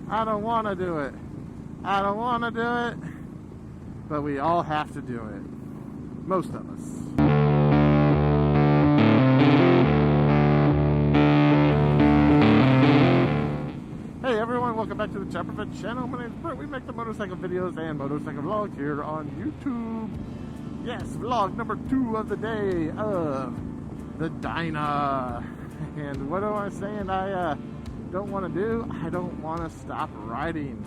I don't want to do it. I don't want to do it. But we all have to do it. Most of us. Hey everyone, welcome back to the Chopperfett channel. My name is Brett. We make the motorcycle videos and motorcycle vlogs here on YouTube. Yes, vlog number 2 of the day of the Dyna. And what am I saying I don't want to do? I don't want to stop riding.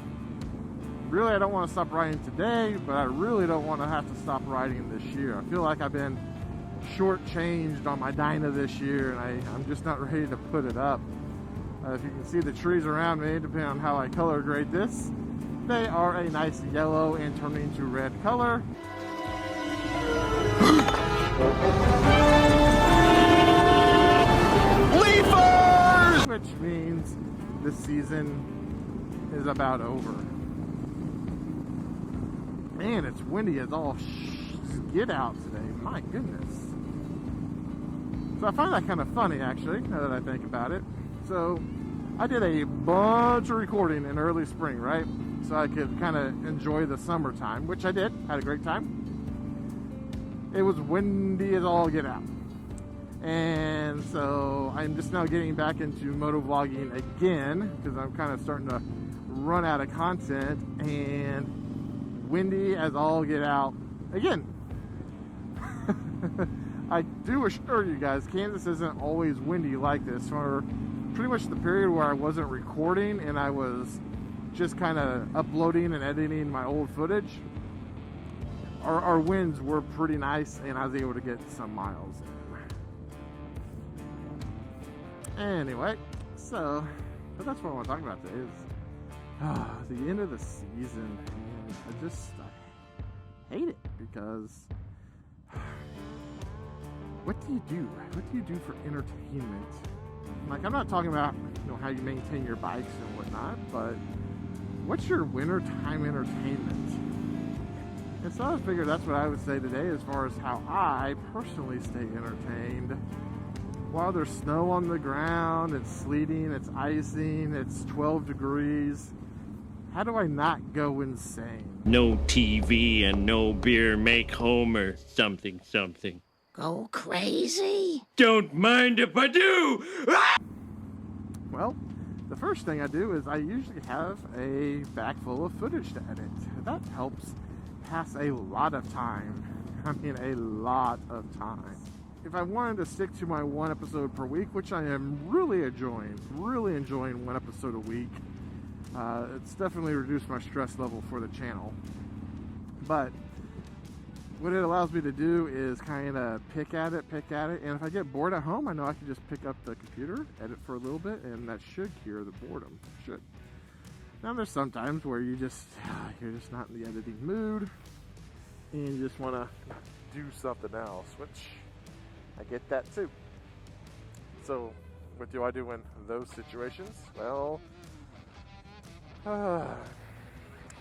Really, I don't want to stop riding today, but I really don't want to have to stop riding this year. I feel like I've been shortchanged on my Dyna this year, and I'm just not ready to put it up. If you can see the trees around me, depending on how I color grade this, they are a nice yellow and turning to red color. Leafers! Which means the season is about over. Man, it's windy as all get out today. My goodness. So I find that kind of funny, actually, now that I think about it. So I did a bunch of recording in early spring, right? So I could kind of enjoy the summertime, which I did. Had a great time. It was windy as all get out. And so I'm just now getting back into moto vlogging again because I'm kind of starting to run out of content, and windy as all get out again. I do assure you guys, Kansas isn't always windy like this. For pretty much the period where I wasn't recording and I was just kind of uploading and editing my old footage, our winds were pretty nice and I was able to get some miles in. Anyway, so, but that's what I want to talk about today is the end of the season. I hate it because what do you do? What do you do for entertainment? Like, I'm not talking about, you know, how you maintain your bikes and whatnot, but what's your wintertime entertainment? And so I figured that's what I would say today as far as how I personally stay entertained. While there's snow on the ground, it's sleeting, it's icing, it's 12 degrees. How do I not go insane? No TV and no beer make Homer something something. Go crazy? Don't mind if I do! Ah! Well, the first thing I do is I usually have a bag full of footage to edit. That helps pass a lot of time. I mean, a lot of time. If I wanted to stick to my 1 episode per week, which I am really enjoying 1 episode a week, it's definitely reduced my stress level for the channel. But what it allows me to do is kind of pick at it, and if I get bored at home, I know I can just pick up the computer, edit for a little bit, and that should cure the boredom. Should. Now there's some times where you're just not in the editing mood, and you just want to do something else, which I get that too. So what do I do in those situations? Well, I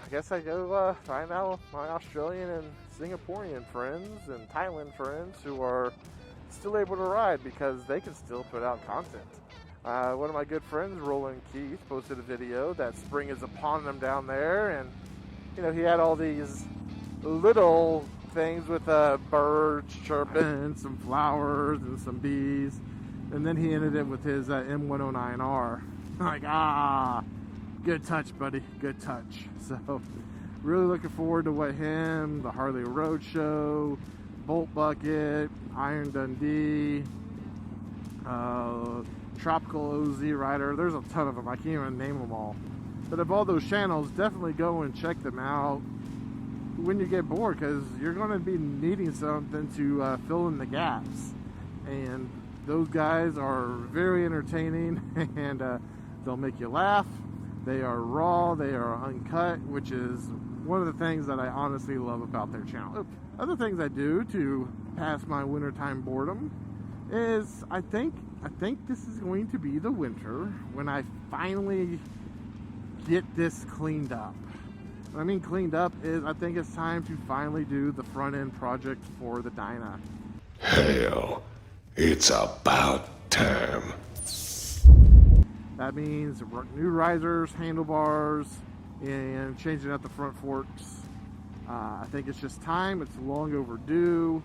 guess I go find out my Australian and Singaporean friends and Thailand friends who are still able to ride because they can still put out content. One of my good friends, Roland Keith, posted a video that spring is upon them down there, and you know, he had all these little things with birds chirping, some flowers and some bees, and then he ended it with his M109R. Like, good touch, buddy. Good touch. So, really looking forward to what him, the Harley Roadshow, Bolt Bucket, Iron Dundee, Tropical OZ Rider. There's a ton of them. I can't even name them all. But of all those channels, definitely go and check them out when you get bored, because you're going to be needing something to fill in the gaps. And those guys are very entertaining, and they'll make you laugh. They are raw, they are uncut, which is one of the things that I honestly love about their channel. Other things I do to pass my wintertime boredom is I think this is going to be the winter when I finally get this cleaned up. What I mean cleaned up is I think it's time to finally do the front end project for the Dyna. Hell, it's about time. That means new risers, handlebars, and changing out the front forks. I think it's just time. It's long overdue,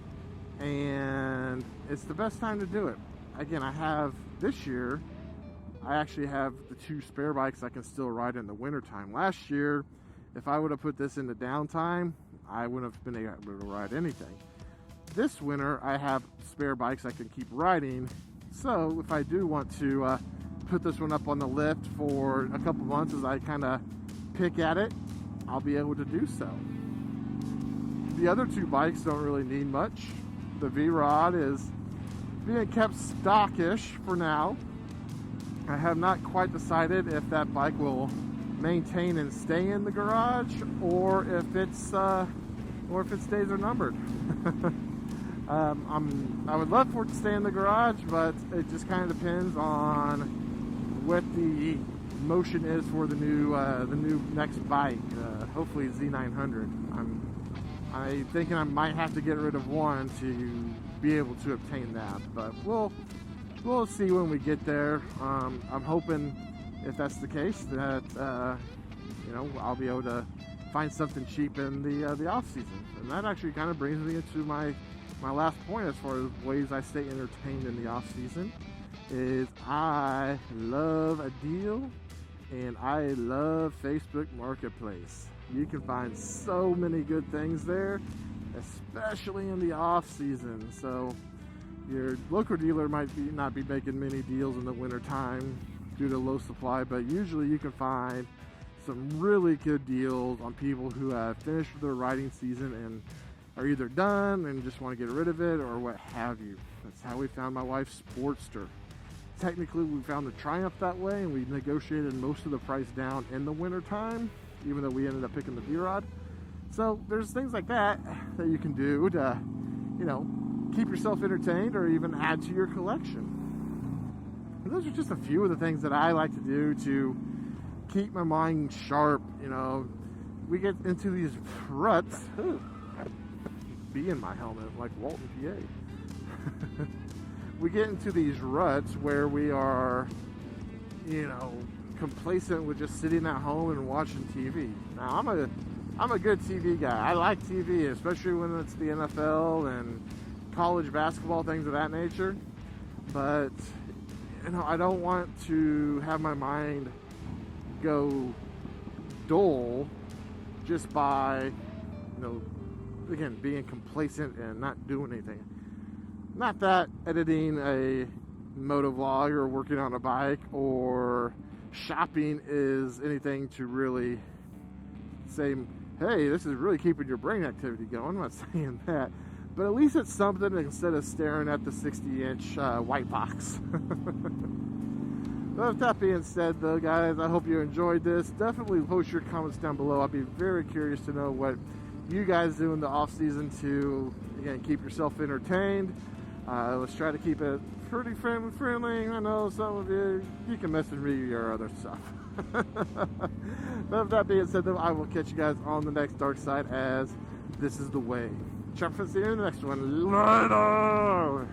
and it's the best time to do it. Again, I have this year, I actually have the 2 spare bikes I can still ride in the wintertime. Last year, if I would have put this in the downtime, I wouldn't have been able to ride anything. This winter, I have spare bikes I can keep riding, so if I do want to put this one up on the lift for a couple months as I kind of pick at it, I'll be able to do so. The other 2 bikes don't really need much. The V-Rod is being kept stockish for now. I have not quite decided if that bike will maintain and stay in the garage, or if its days are numbered. I would love for it to stay in the garage, but it just kind of depends on what the motion is for the new next bike. Hopefully Z900. I'm thinking I might have to get rid of one to be able to obtain that, but we'll see when we get there. I'm hoping, if that's the case, that you know, I'll be able to find something cheap in the off season. And that actually kind of brings me into my last point as far as ways I stay entertained in the off season. Is I love a deal, and I love Facebook Marketplace. You can find so many good things there, especially in the off season. So your local dealer might not be making many deals in the winter time due to low supply, but usually you can find some really good deals on people who have finished their riding season and are either done and just want to get rid of it or what have you. That's how we found my wife's Sportster. Technically, we found the Triumph that way, and we negotiated most of the price down in the winter time, even though we ended up picking the V-Rod. So there's things like that that you can do to, you know, keep yourself entertained or even add to your collection. And those are just a few of the things that I like to do to keep my mind sharp. You know, we get into these ruts. Ooh, bee in my helmet like Walton, PA. We get into these ruts where we are, you know, complacent with just sitting at home and watching TV. Now, I'm a good TV guy. I like TV, especially when it's the NFL and college basketball, things of that nature. But, you know, I don't want to have my mind go dull just by, you know, again, being complacent and not doing anything. Not that editing a motovlog or working on a bike or shopping is anything to really say, hey, this is really keeping your brain activity going. I'm not saying that, but at least it's something instead of staring at the 60-inch white box. But with that being said, though, guys, I hope you enjoyed this. Definitely post your comments down below. I'll be very curious to know what you guys do in the off season to, again, keep yourself entertained. Let's try to keep it pretty friendly. I know some of you can message me your other stuff. But with that being said, though, I will catch you guys on the next dark side, as this is the way. Chopperfett, see you in the next one. Later!